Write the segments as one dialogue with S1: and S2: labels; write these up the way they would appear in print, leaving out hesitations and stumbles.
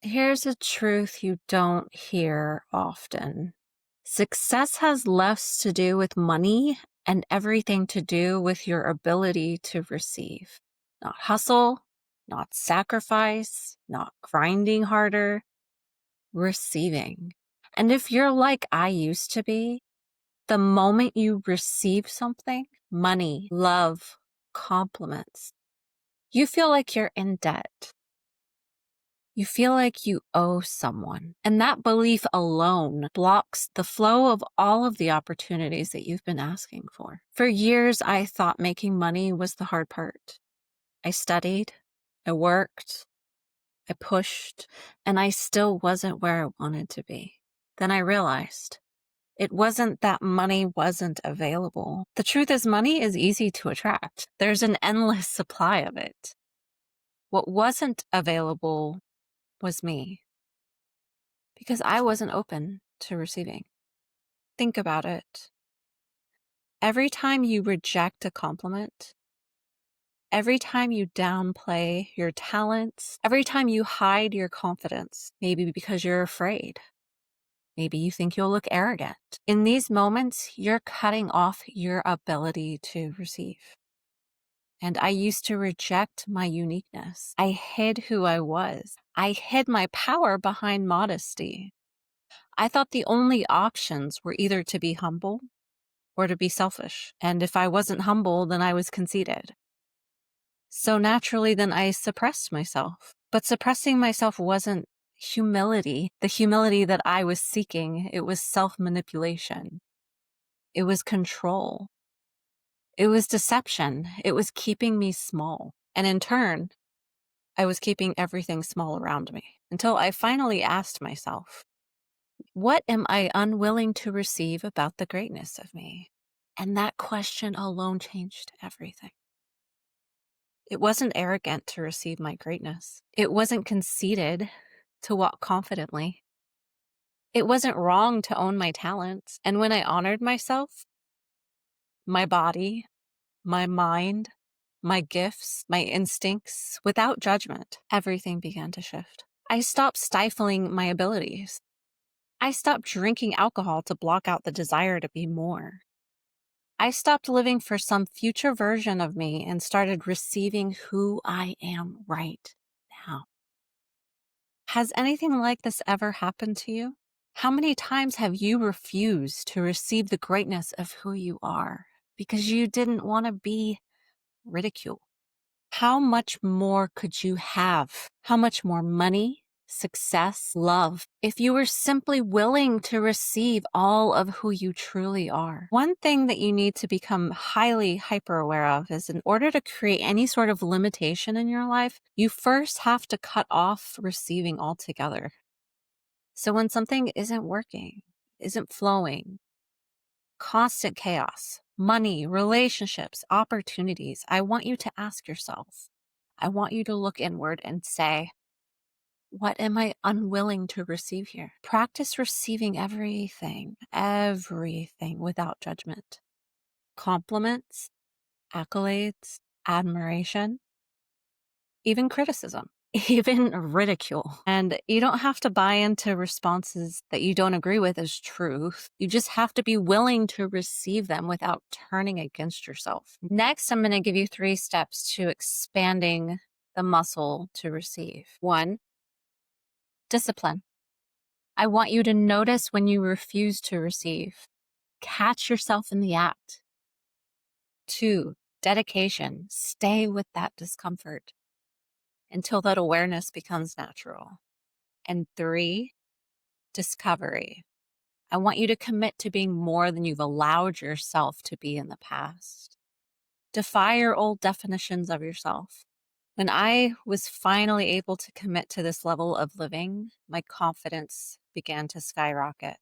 S1: Here's a truth you don't hear often. Success has less to do with money and everything to do with your ability to receive. Not hustle, not sacrifice, not grinding harder, receiving. And if you're like I used to be, the moment you receive something, money, love, compliments, you feel like you're in debt. You feel like you owe someone. And that belief alone blocks the flow of all of the opportunities that you've been asking for. For years, I thought making money was the hard part. I studied, I worked, I pushed, and I still wasn't where I wanted to be. Then I realized it wasn't that money wasn't available. The truth is, money is easy to attract. There's an endless supply of it. What wasn't available was me, because I wasn't open to receiving. Think about it. Every time you reject a compliment, every time you downplay your talents, every time you hide your confidence, maybe because you're afraid, maybe you think you'll look arrogant. In these moments, you're cutting off your ability to receive. And I used to reject my uniqueness. I hid who I was. I hid my power behind modesty. I thought the only options were either to be humble or to be selfish. And if I wasn't humble, then I was conceited. So naturally, then I suppressed myself. But suppressing myself wasn't humility, the humility that I was seeking. It was self-manipulation. It was control. It was deception. It was keeping me small. And in turn, I was keeping everything small around me until I finally asked myself, what am I unwilling to receive about the greatness of me? And that question alone changed everything. It wasn't arrogant to receive my greatness. It wasn't conceited to walk confidently. It wasn't wrong to own my talents. And when I honored myself, my body, my mind, my gifts, my instincts, without judgment, everything began to shift. I stopped stifling my abilities. I stopped drinking alcohol to block out the desire to be more. I stopped living for some future version of me and started receiving who I am right now. Has anything like this ever happened to you? How many times have you refused to receive the greatness of who you are because you didn't want to be ridiculed? How much more could you have? How much more money, success, love, if you were simply willing to receive all of who you truly are? One thing that you need to become highly hyper aware of is, in order to create any sort of limitation in your life, you first have to cut off receiving altogether. So when something isn't working, isn't flowing, constant chaos, money, relationships, opportunities, I want you to ask yourself, I want you to look inward and say, what am I unwilling to receive here? Practice receiving everything without judgment. Compliments, accolades, admiration, even criticism, even ridicule. And you don't have to buy into responses that you don't agree with as truth. You just have to be willing to receive them without turning against yourself. Next, I'm going to give you 3 steps to expanding the muscle to receive. 1, discipline. I want you to notice when you refuse to receive. Catch yourself in the act. 2, dedication. Stay with that discomfort until that awareness becomes natural. And 3, discovery. I want you to commit to being more than you've allowed yourself to be in the past. Defy your old definitions of yourself. When I was finally able to commit to this level of living, my confidence began to skyrocket.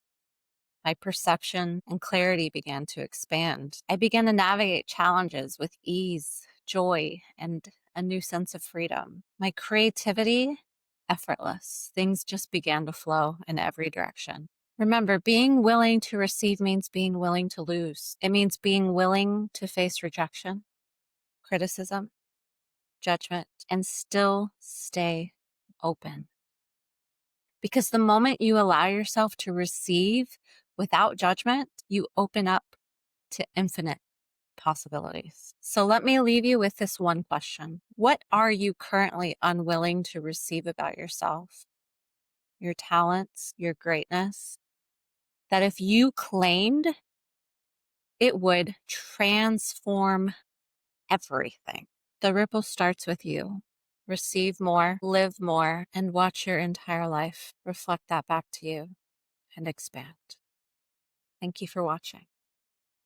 S1: My perception and clarity began to expand. I began to navigate challenges with ease, joy, and a new sense of freedom. My creativity, effortless. Things just began to flow in every direction. Remember, being willing to receive means being willing to lose. It means being willing to face rejection, criticism, judgment, and still stay open. Because the moment you allow yourself to receive without judgment, you open up to infinite possibilities. So let me leave you with this one question. What are you currently unwilling to receive about yourself, your talents, your greatness, that if you claimed, it would transform everything? The ripple starts with you. Receive more, live more, and watch your entire life reflect that back to you and expand. Thank you for watching.